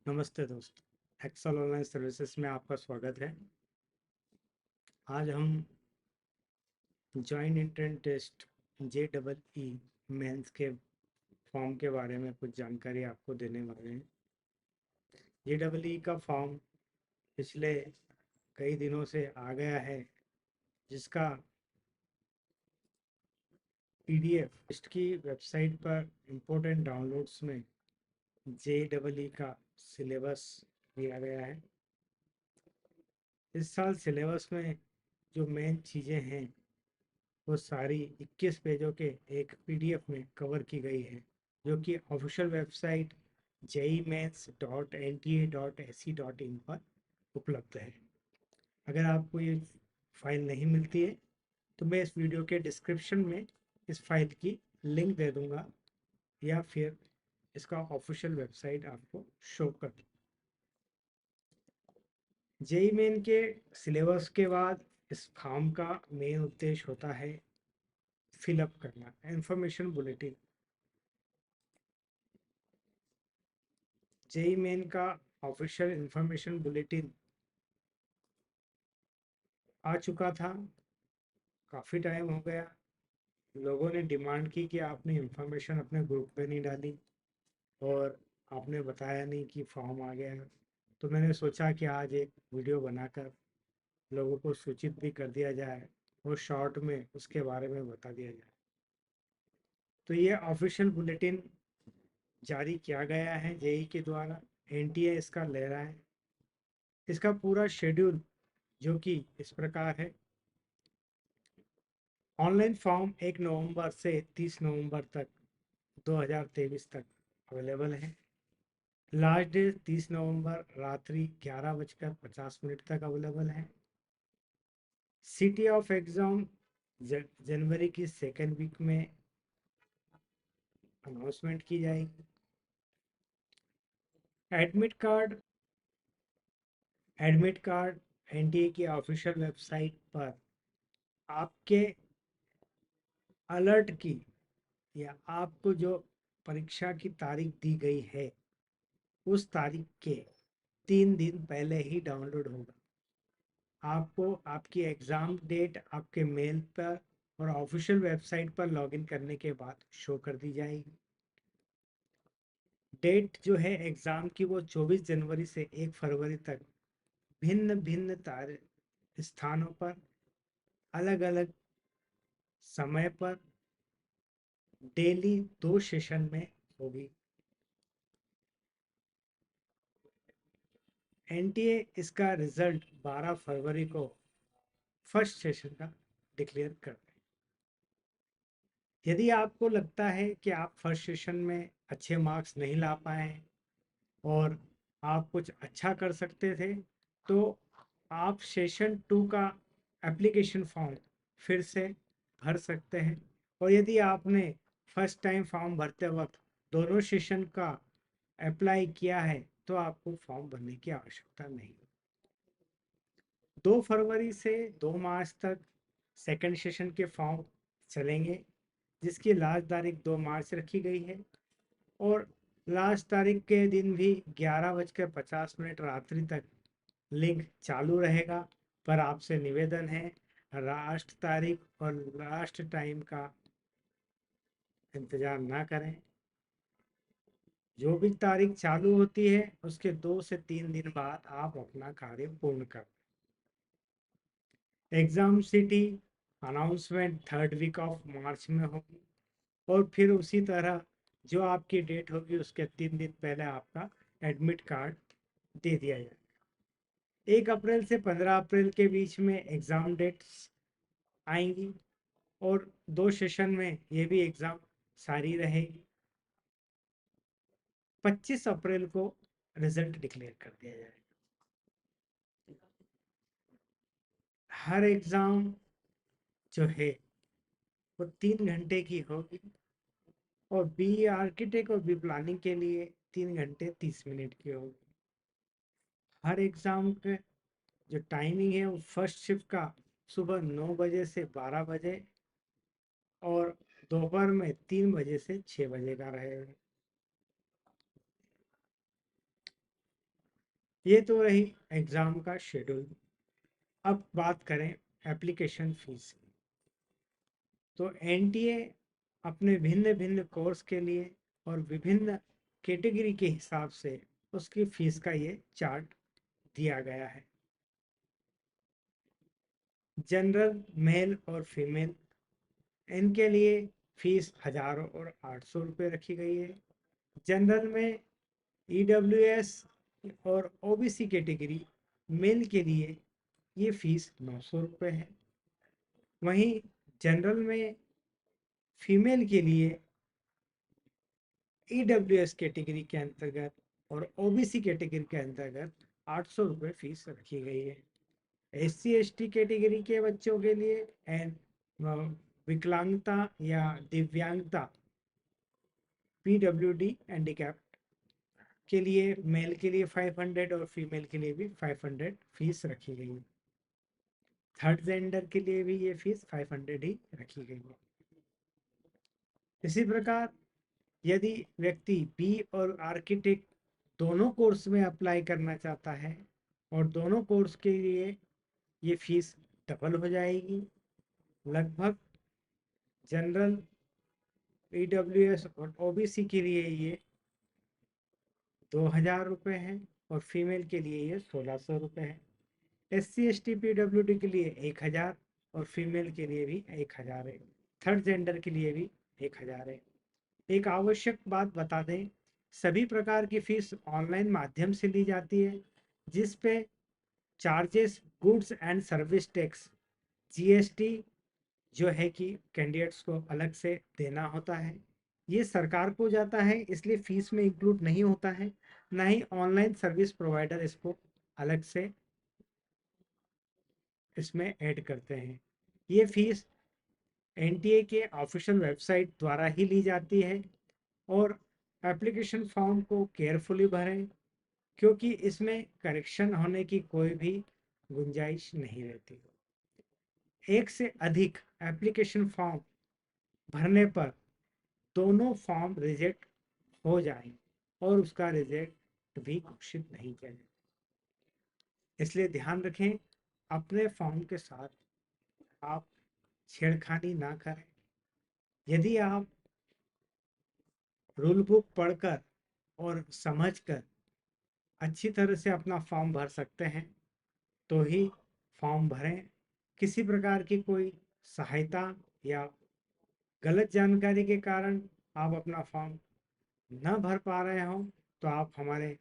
नमस्ते दोस्त। Excel online services में आपका स्वागत है। आज हम joint entrance test JEE mains के फॉर्म के बारे में कुछ जानकारी आपको देने वाले हैं। JEE का फॉर्म पिछले कई दिनों से आ गया है, जिसका PDF इसकी वेबसाइट पर इम्पोर्टेंट डाउनलोड्स में JEE का सिलेबस दिया गया है। इस साल सिलेबस में जो मेन चीज़ें हैं वो सारी 21 पेजों के एक PDF में कवर की गई है, जो कि ऑफिशियल वेबसाइट JEEmains.nta.ac.in पर उपलब्ध है। अगर आपको ये फाइल नहीं मिलती है तो मैं इस वीडियो के डिस्क्रिप्शन में इस फाइल की लिंक दे दूंगा, या फिर इसका ऑफिशियल वेबसाइट आपको शो कर दूँ। जेई मेन के सिलेबस के बाद इस फॉर्म का मेन उद्देश्य होता है फिलअप करना इंफॉर्मेशन बुलेटिन। जेई मेन का ऑफिशियल इंफॉर्मेशन बुलेटिन आ चुका था, काफ़ी टाइम हो गया। लोगों ने डिमांड की कि आपने इंफॉर्मेशन अपने ग्रुप पे नहीं डाली और आपने बताया नहीं कि फॉर्म आ गया है। तो मैंने सोचा कि आज एक वीडियो बनाकर लोगों को सूचित भी कर दिया जाए और शॉर्ट में उसके बारे में बता दिया जाए। तो ये ऑफिशियल बुलेटिन जारी किया गया है जेई के द्वारा। एनटीए इसका ले रहा है। इसका पूरा शेड्यूल जो कि इस प्रकार है। ऑनलाइन फॉर्म 1 नवंबर से 30 नवंबर तक 2023 तक अवेलेबल है। लास्ट डेट 30 नवंबर रात्रि 11:50 तक अवेलेबल है। सिटी ऑफ एग्जाम जनवरी की सेकेंड वीक में अनाउंसमेंट की जाएगी। Admit card admit card NTA की ऑफिशियल वेबसाइट पर आपके अलर्ट की या आपको जो परीक्षा की तारीख दी गई है उस तारीख के 3 दिन पहले ही डाउनलोड होगा। आपको आपकी एग्ज़ाम डेट आपके मेल पर और ऑफिशियल वेबसाइट पर लॉगिन करने के बाद शो कर दी जाएगी। डेट जो है एग्ज़ाम की वो 24 जनवरी से 1 फरवरी तक भिन्न भिन्न तारीख स्थानों पर अलग अलग समय पर डेली 2 सेशन में होगी। एनटीए इसका रिजल्ट 12 फरवरी को फर्स्ट सेशन का डिक्लेयर कर दें। यदि आपको लगता है कि आप फर्स्ट सेशन में अच्छे मार्क्स नहीं ला पाए और आप कुछ अच्छा कर सकते थे, तो आप सेशन 2 का एप्लीकेशन फॉर्म फिर से भर सकते हैं। और यदि आपने फर्स्ट टाइम फॉर्म भरते वक्त दोनों सेशन का अप्लाई किया है तो आपको फॉर्म भरने की आवश्यकता नहीं। 2 फरवरी से 2 मार्च तक सेकंड सेशन के फॉर्म चलेंगे, जिसकी लास्ट तारीख 2 मार्च रखी गई है। और लास्ट तारीख के दिन भी 11:50 रात्रि तक लिंक चालू रहेगा। पर आपसे निवेदन है, लास्ट तारीख और लास्ट टाइम का इंतज़ार ना करें। जो भी तारीख चालू होती है उसके 2 से 3 दिन बाद आप अपना कार्य पूर्ण कर। Exam city announcement third week of March में होगी और फिर उसी तरह जो आपकी डेट होगी उसके 3 दिन पहले आपका एडमिट कार्ड दे दिया जाएगा। 1 अप्रैल से 15 अप्रैल के बीच में एग्ज़ाम डेट्स आएंगी और 2 सेशन में ये भी एग्ज़ाम सारी रहेगी। 25 अप्रैल को रिजल्ट डिक्लेयर कर दिया जाएगा। हर एग्ज़ाम जो है वो 3 घंटे की होगी और बी आर्किटेक्ट और बी प्लानिंग के लिए 3 घंटे 30 मिनट की होगी। हर एग्ज़ाम के जो टाइमिंग है वो फर्स्ट शिफ्ट का सुबह 9 बजे से 12 बजे और दोपहर में 3 बजे से 6 बजे का रहेगा। ये तो रही एग्ज़ाम का शेड्यूल। अब बात करें एप्लीकेशन फ़ीस की। तो एनटीए अपने भिन्न भिन्न कोर्स के लिए और विभिन्न कैटेगरी के हिसाब से उसकी फ़ीस का ये चार्ट दिया गया है। जनरल, मेल और फीमेल, इनके लिए फीस 1000 और 800 रुपये रखी गई है। जनरल में ईडब्ल्यूएस और ओबीसी कैटेगरी मेल के लिए ये फीस 900 रुपये है। वहीं जनरल में फीमेल के लिए ईडब्ल्यूएस कैटेगरी के अंतर्गत और ओबीसी कैटेगरी के अंतर्गत 800 रुपये फीस रखी गई है। एससी एसटी कैटेगरी के बच्चों के लिए एंड विकलांगता या दिव्यांगता पीडब्ल्यूडी हैंडीकैप के लिए मेल के लिए 500 और फीमेल के लिए भी 500 फीस रखी गई है। थर्ड जेंडर के लिए भी ये फीस 500 ही रखी गई है। इसी प्रकार यदि व्यक्ति बी और आर्किटेक्ट दोनों कोर्स में अप्लाई करना चाहता है और दोनों कोर्स के लिए ये फीस डबल हो जाएगी। लगभग जनरल, ईडब्ल्यूएस और ओबीसी के लिए ये 2000 रुपये है और फीमेल के लिए ये 1600 रुपये है। एससी एसटी पीडब्ल्यूडी के लिए 1000 और फीमेल के लिए भी 1000 है। थर्ड जेंडर के लिए भी 1000 है। एक आवश्यक बात बता दें, सभी प्रकार की फीस ऑनलाइन माध्यम से ली जाती है, जिस पे charges goods and service tax GST जो है कि कैंडिडेट्स को अलग से देना होता है। ये सरकार को जाता है, इसलिए फीस में इंक्लूड नहीं होता है। ना ही ऑनलाइन सर्विस प्रोवाइडर इसको अलग से इसमें ऐड करते हैं। ये फीस एनटीए के ऑफिशियल वेबसाइट द्वारा ही ली जाती है और एप्लीकेशन फॉर्म को केयरफुली भरें, क्योंकि इसमें करेक्शन होने की कोई भी गुंजाइश नहीं रहती। एक से अधिक एप्लीकेशन फॉर्म भरने पर दोनों फॉर्म रिजेक्ट हो जाएं और उसका रिजेक्ट भी घोषित नहीं किया जाए। इसलिए ध्यान रखें, अपने फॉर्म के साथ आप छेड़खानी ना करें। यदि आप रूल बुक पढ़कर और समझकर अच्छी तरह से अपना फॉर्म भर सकते हैं तो ही फॉर्म भरें। किसी प्रकार की कोई सहायता या गलत जानकारी के कारण आप अपना फॉर्म न भर पा रहे हो तो आप हमारे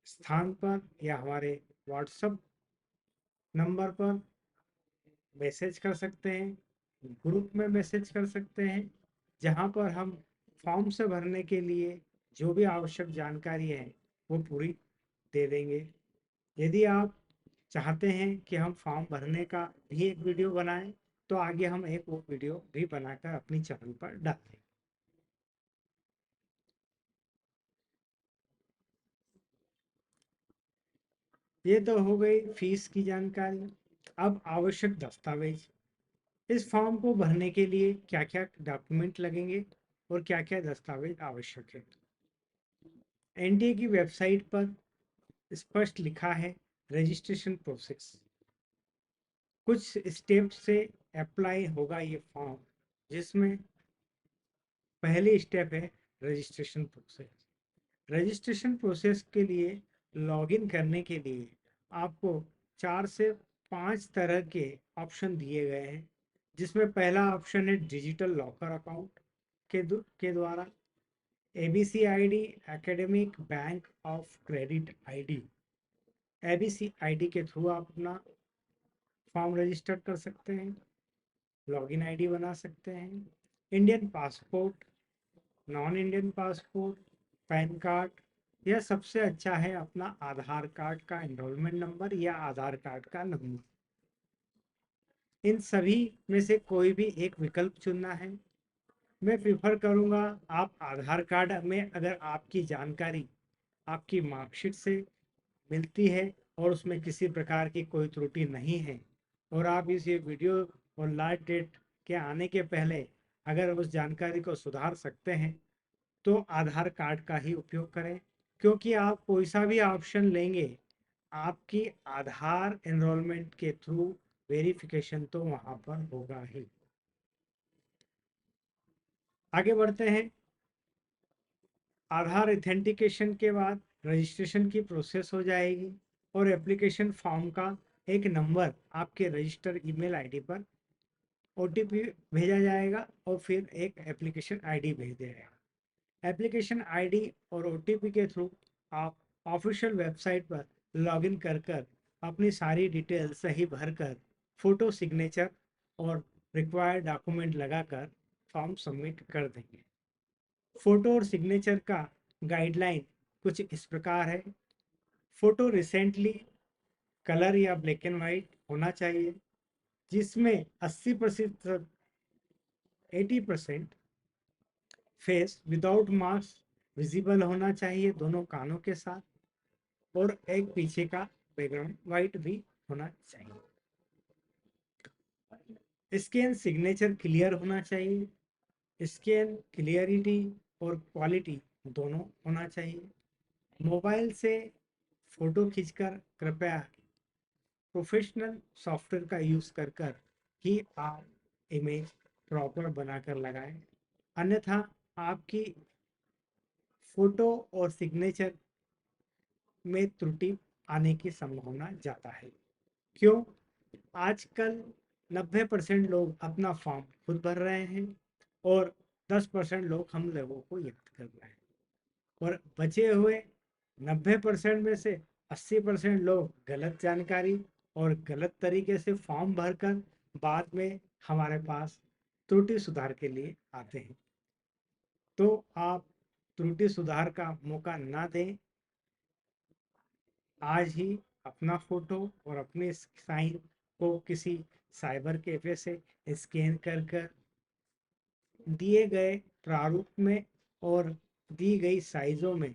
स्थान पर या हमारे व्हाट्सएप नंबर पर मैसेज कर सकते हैं, ग्रुप में मैसेज कर सकते हैं, जहां पर हम फॉर्म से भरने के लिए जो भी आवश्यक जानकारी है वो पूरी दे देंगे। यदि आप चाहते हैं कि हम फॉर्म भरने का भी एक वीडियो बनाएं तो आगे हम एक वो वीडियो भी बनाकर अपनी चैनल पर डाल देंगे। ये तो हो गई फीस की जानकारी। अब आवश्यक दस्तावेज, इस फॉर्म को भरने के लिए क्या क्या डॉक्यूमेंट लगेंगे और क्या क्या दस्तावेज आवश्यक है। एनडीए की वेबसाइट पर स्पष्ट लिखा है रजिस्ट्रेशन प्रोसेस। कुछ स्टेप से अप्लाई होगा ये फॉर्म, जिसमें पहली स्टेप है रजिस्ट्रेशन प्रोसेस। रजिस्ट्रेशन प्रोसेस के लिए लॉगिन करने के लिए आपको 4 से 5 तरह के ऑप्शन दिए गए हैं, जिसमें पहला ऑप्शन है डिजिटल लॉकर अकाउंट के द्वारा, ABC ID, academic bank of credit ID, ABC ID के थ्रू आप अपना फॉर्म रजिस्टर कर सकते हैं, लॉगिन आईडी बना सकते हैं। Indian passport, non Indian passport, pan card, यह सबसे अच्छा है अपना आधार कार्ड का एनरोलमेंट नंबर या आधार कार्ड का नंबर। इन सभी में से कोई भी एक विकल्प चुनना है। मैं प्रिफर करूंगा आप आधार कार्ड में अगर आपकी जानकारी आपकी मार्कशीट से मिलती है और उसमें किसी प्रकार की कोई त्रुटि नहीं है और आप इस ये वीडियो और लास्ट डेट के आने के पहले अगर उस जानकारी को सुधार सकते हैं तो आधार कार्ड का ही उपयोग करें। क्योंकि आप कोई सा भी ऑप्शन लेंगे, आपकी आधार एनरोलमेंट के थ्रू वेरिफिकेशन तो वहां पर होगा ही। आगे बढ़ते हैं। आधार ऑथेंटिकेशन के बाद रजिस्ट्रेशन की प्रोसेस हो जाएगी और एप्लीकेशन फॉर्म का एक नंबर आपके रजिस्टर ईमेल आईडी पर ओटीपी भेजा जाएगा और फिर एक एप्लीकेशन आईडी भेज दिया जाएगा। एप्लीकेशन आईडी और ओटीपी के थ्रू आप ऑफिशियल वेबसाइट पर लॉगिन कर अपनी सारी डिटेल सही भरकर फोटो सिग्नेचर और रिक्वायर्ड डॉक्यूमेंट लगाकर फॉर्म सबमिट कर देंगे। फोटो और सिग्नेचर का गाइडलाइन कुछ इस प्रकार है। फोटो रिसेंटली कलर या ब्लैक एंड वाइट होना चाहिए, जिसमें 80% 80% फेस विदाउट मास्क विजिबल होना चाहिए दोनों कानों के साथ, और एक पीछे का बैकग्राउंड वाइट भी होना चाहिए। स्कैन सिग्नेचर क्लियर होना चाहिए। स्कैन क्लियरिटी और क्वालिटी दोनों होना चाहिए। मोबाइल से फोटो खींचकर कृपया प्रोफेशनल सॉफ्टवेयर का यूज़ कर ही आप इमेज प्रॉपर बनाकर लगाएं, अन्यथा आपकी फोटो और सिग्नेचर में त्रुटि आने की संभावना ज़्यादा है। क्यों? आजकल 90% लोग अपना फॉर्म खुद भर रहे हैं और 10% लोग हम लोगों को याद कर रहे हैं, और बचे हुए 90% में से 80% लोग गलत जानकारी और गलत तरीके से फॉर्म भरकर बाद में हमारे पास त्रुटि सुधार के लिए आते हैं। तो आप त्रुटि सुधार का मौका ना दें। आज ही अपना फोटो और अपने साइन को किसी साइबर कैफे से स्कैन कर दिए गए प्रारूप में और दी गई साइजों में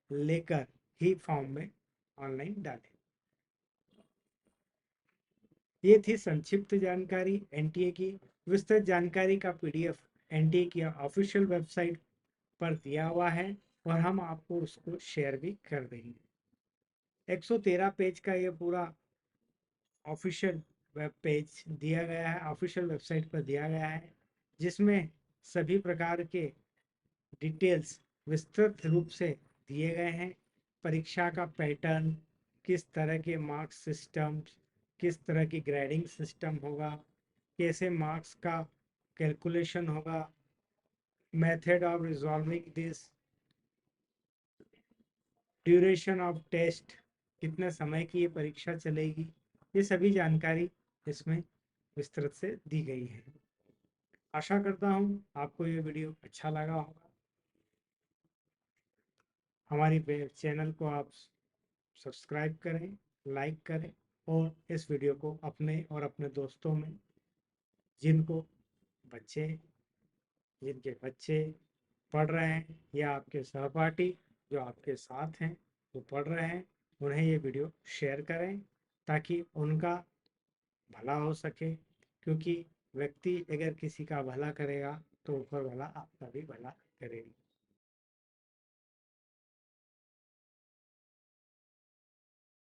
लेकर ही फॉर्म में ऑनलाइन डालें। ये थी संक्षिप्त जानकारी एनटीए की। विस्तृत जानकारी का पीडीएफ एनटीए की ऑफिशियल वेबसाइट पर दिया हुआ है और हम आपको उसको शेयर भी कर देंगे। 113 पेज का ये पूरा ऑफिशियल वेब पेज दिया गया है, ऑफिशियल वेबसाइट पर दिया गया है, जिसमें सभी प्रकार के डिटेल्स विस्तृत रूप से दिए गए हैं। परीक्षा का पैटर्न, किस तरह के मार्क्स सिस्टम, किस तरह की ग्रेडिंग सिस्टम होगा, कैसे मार्क्स का कैलकुलेशन होगा, method of resolving this, duration of test, कितने समय की ये परीक्षा चलेगी, ये सभी जानकारी इसमें विस्तृत से दी गई है। आशा करता हूँ आपको ये वीडियो अच्छा लगा होगा। हमारी चैनल को आप सब्सक्राइब करें, लाइक करें और इस वीडियो को अपने और अपने दोस्तों में जिनको बच्चे जिनके बच्चे पढ़ रहे हैं या आपके सहपाठी जो आपके साथ हैं वो पढ़ रहे हैं, उन्हें ये वीडियो शेयर करें ताकि उनका भला हो सके। क्योंकि व्यक्ति अगर किसी का भला करेगा तो ऊपर वाला आपका भी भला करेगा।